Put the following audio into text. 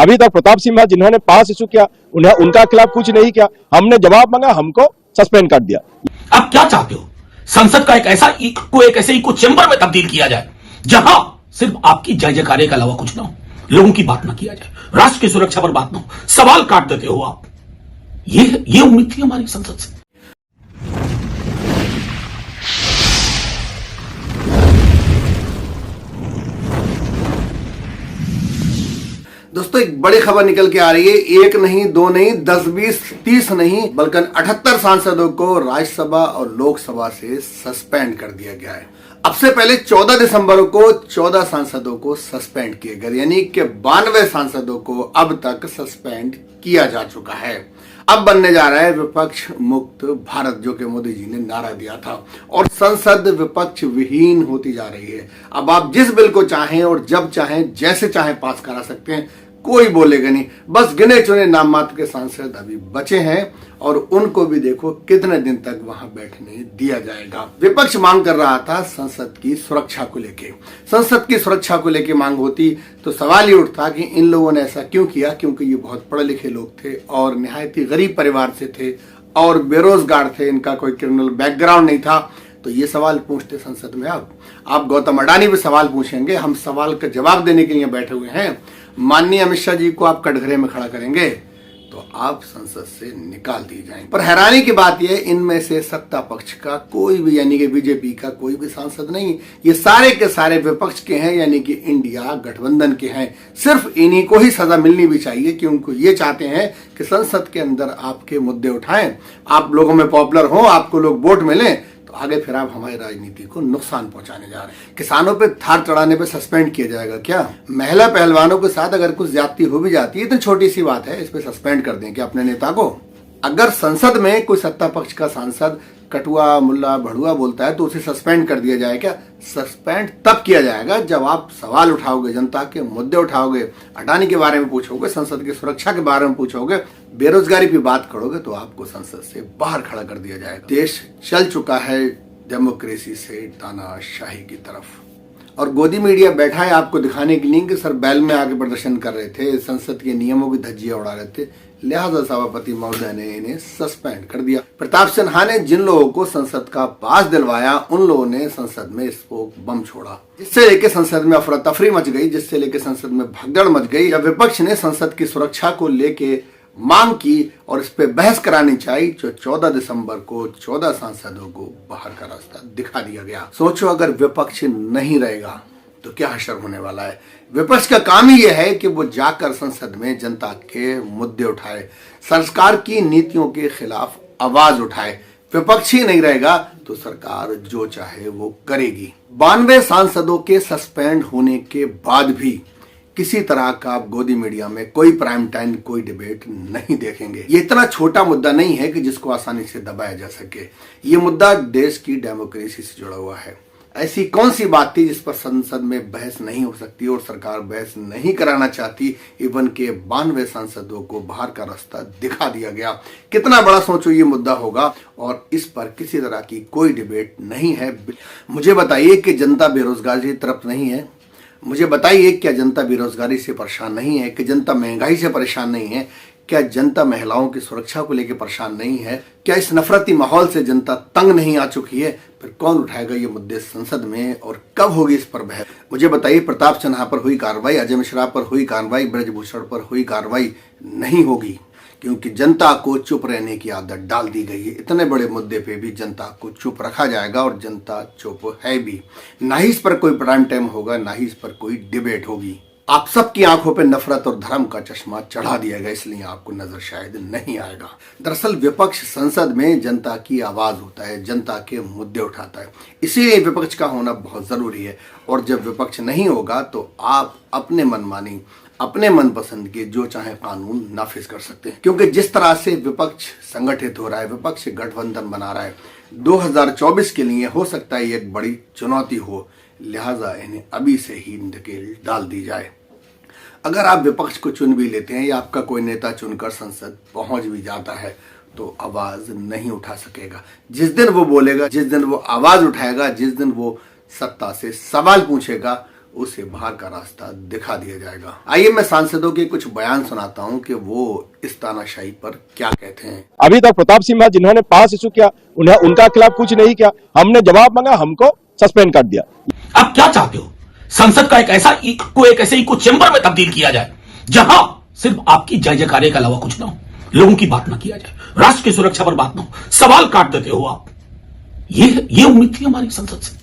अभी तक प्रताप सिंह जिन्होंने पास इशू किया उन्हें उनका खिलाफ कुछ नहीं किया, हमने जवाब मांगा, हमको सस्पेंड कर दिया। आप क्या चाहते हो? संसद का एक ऐसे इको चेंबर में तब्दील किया जाए जहां सिर्फ आपकी जय जयकारे के अलावा कुछ ना हो, लोगों की बात ना किया जाए, राष्ट्र की सुरक्षा पर बात ना हो, सवाल काट देते हो आप। ये उम्मीद थी हमारी संसद से। दोस्तों एक बड़ी खबर निकल के आ रही है। एक नहीं, दो नहीं, 10, 20, 30 नहीं, बल्कि 78 सांसदों को राज्यसभा और लोकसभा से सस्पेंड कर दिया गया है। अब से पहले 14 दिसंबर को 14 सांसदों को सस्पेंड किए गए, यानी कि 92 सांसदों को अब तक सस्पेंड किया जा चुका है। अब बनने जा रहा है विपक्ष मुक्त भारत, जो कि मोदी जी ने नारा दिया था, और संसद विपक्ष विहीन होती जा रही है। अब आप जिस बिल को चाहें और जब चाहें जैसे चाहें पास करा सकते हैं, कोई बोलेगा नहीं। बस गिने चुने नाम मात्र के सांसद अभी बचे हैं और उनको भी देखो कितने दिन तक वहां बैठने दिया जाएगा। विपक्ष मांग कर रहा था संसद की सुरक्षा को लेके। संसद की सुरक्षा को लेके मांग होती तो सवाल ये उठता कि इन लोगों ने ऐसा क्यों किया, क्योंकि ये बहुत पढ़े लिखे लोग थे और निहायत ही गरीब परिवार से थे और बेरोजगार थे, इनका कोई क्रिमिनल बैकग्राउंड नहीं था। तो ये सवाल पूछते संसद में। अब आप गौतम अडानी भी सवाल पूछेंगे, हम सवाल का जवाब देने के लिए बैठे हुए हैं। माननीय अमित शाह जी को आप कटघरे में खड़ा करेंगे तो आप संसद से निकाल दिए जाएंगे। पर हैरानी की बात यह, इनमें से सत्ता पक्ष का कोई भी, यानी कि बीजेपी का कोई भी सांसद नहीं। ये सारे के सारे विपक्ष के हैं, यानी कि इंडिया गठबंधन के हैं। सिर्फ इन्हीं को ही सजा मिलनी भी चाहिए, क्योंकि ये चाहते हैं कि संसद के अंदर आपके मुद्दे उठाएं, आप लोगों में पॉपुलर हो, आपको लोग वोट मिलें, तो आगे फिर आप हमारी राजनीति को नुकसान पहुंचाने जा रहे हैं। किसानों पे थार चढ़ाने पे सस्पेंड किया जाएगा क्या? महिला पहलवानों के साथ अगर कुछ ज्यादती हो भी जाती है तो छोटी सी बात है, इस पे सस्पेंड कर दें क्या अपने नेता को? अगर संसद में कोई सत्ता पक्ष का सांसद कटुआ मुल्ला भड़ुआ बोलता है तो उसे सस्पेंड कर दिया जाए क्या? सस्पेंड तब किया जाएगा जब आप सवाल उठाओगे, जनता के मुद्दे उठाओगे, अडानी के बारे में पूछोगे, संसद की सुरक्षा के बारे में पूछोगे, बेरोजगारी की बात करोगे, तो आपको संसद से बाहर खड़ा कर दिया जाएगा। देश चल चुका है डेमोक्रेसी से तानाशाही की तरफ, और गोदी मीडिया बैठा है आपको दिखाने के लिए कि सर बैल में आके प्रदर्शन कर रहे थे, संसद के नियमों की धज्जियां उड़ा रहे थे, लिहाजा सभापति महोदय ने इन्हें सस्पेंड कर दिया। प्रताप सिन्हा ने जिन लोगों को संसद का पास दिलवाया, उन लोगों ने संसद में स्मोक बम छोड़ा, जिससे लेके संसद में अफरा तफरी मच गई, जिससे लेके संसद में भगदड़ मच गई। जब विपक्ष ने संसद की सुरक्षा को लेके मांग की और इस पे बहस करानी चाहिए, जो 14 दिसंबर को 14 सांसदों को बाहर का रास्ता दिखा दिया गया। सोचो अगर विपक्ष नहीं रहेगा तो क्या हशर होने वाला है। विपक्ष का काम ही यह है कि वो जाकर संसद में जनता के मुद्दे उठाए, सरकार की नीतियों के खिलाफ आवाज उठाए। विपक्ष ही नहीं रहेगा तो सरकार जो चाहे वो करेगी। 92 सांसदों के सस्पेंड होने के बाद भी किसी तरह का आप गोदी मीडिया में कोई प्राइम टाइम कोई डिबेट नहीं देखेंगे। ये इतना छोटा मुद्दा नहीं है कि जिसको आसानी से दबाया जा सके। ये मुद्दा देश की डेमोक्रेसी से जुड़ा हुआ है। ऐसी कौन सी बात थी जिस पर संसद में बहस नहीं हो सकती और सरकार बहस नहीं कराना चाहती? इवन के 92 सांसदों को बाहर का रास्ता दिखा दिया गया। कितना बड़ा सोचो ये मुद्दा होगा, और इस पर किसी तरह की कोई डिबेट नहीं है। मुझे बताइए कि जनता बेरोजगारी की तरफ नहीं है? मुझे बताइए क्या जनता बेरोजगारी से परेशान नहीं है? कि जनता महंगाई से परेशान नहीं है? क्या जनता महिलाओं की सुरक्षा को लेकर परेशान नहीं है? क्या इस नफरती माहौल से जनता तंग नहीं आ चुकी है? फिर कौन उठाएगा ये मुद्दे संसद में और कब होगी इस पर बहस? मुझे बताइए, प्रताप सिन्हा पर हुई कार्रवाई, अजय मिश्रा पर हुई कार्रवाई, ब्रजभूषण पर हुई कार्रवाई नहीं होगी, क्योंकि जनता को चुप रहने की आदत डाल दी गई है। इतने बड़े मुद्दे पे भी जनता को चुप रखा जाएगा और जनता चुप है भी। ना ही इस पर कोई प्राइम टाइम होगा, ना ही इस पर कोई डिबेट होगी। आप सबकी आंखों पे नफरत और धर्म का चश्मा चढ़ा दिया गया, इसलिए आपको नजर शायद नहीं आएगा। दरअसल विपक्ष संसद में जनता की आवाज होता है, जनता के मुद्दे उठाता है, इसीलिए विपक्ष का होना बहुत जरूरी है। और जब विपक्ष नहीं होगा तो आप अपने मनमानी, अपने मनपसंद के जो चाहे कानून नाफिज कर सकते हैं। क्योंकि जिस तरह से विपक्ष संगठित हो रहा है, विपक्ष गठबंधन बना रहा है, 2024 के लिए हो सकता है एक बड़ी चुनौती हो, लिहाजा इन्हें अभी से ही नकेल डाल दी जाए। अगर आप विपक्ष को चुन भी लेते हैं या आपका कोई नेता चुनकर संसद पहुंच भी जाता है तो आवाज नहीं उठा सकेगा। जिस दिन वो बोलेगा, जिस दिन वो आवाज उठाएगा, जिस दिन वो सत्ता से सवाल पूछेगा, उसे बाहर का रास्ता दिखा दिया जाएगा। आइए मैं सांसदों के कुछ बयान सुनाता हूं कि वो इस तानाशाही पर क्या कहते हैं। अभी तक प्रताप सिंह जिन्होंने पास इशू किया उन्हें उनका खिलाफ कुछ नहीं किया, हमने जवाब मांगा, हमको सस्पेंड कर दिया। अब क्या चाहते हो? संसद का एक ऐसे इको चेंबर में तब्दील किया जाए जहां सिर्फ आपकी जय जयकारे के अलावा कुछ ना हो, लोगों की बात ना किया जाए, राष्ट्र की सुरक्षा पर बात ना हो, सवाल काट देते हो आप। ये उम्मीद थी हमारी संसद से।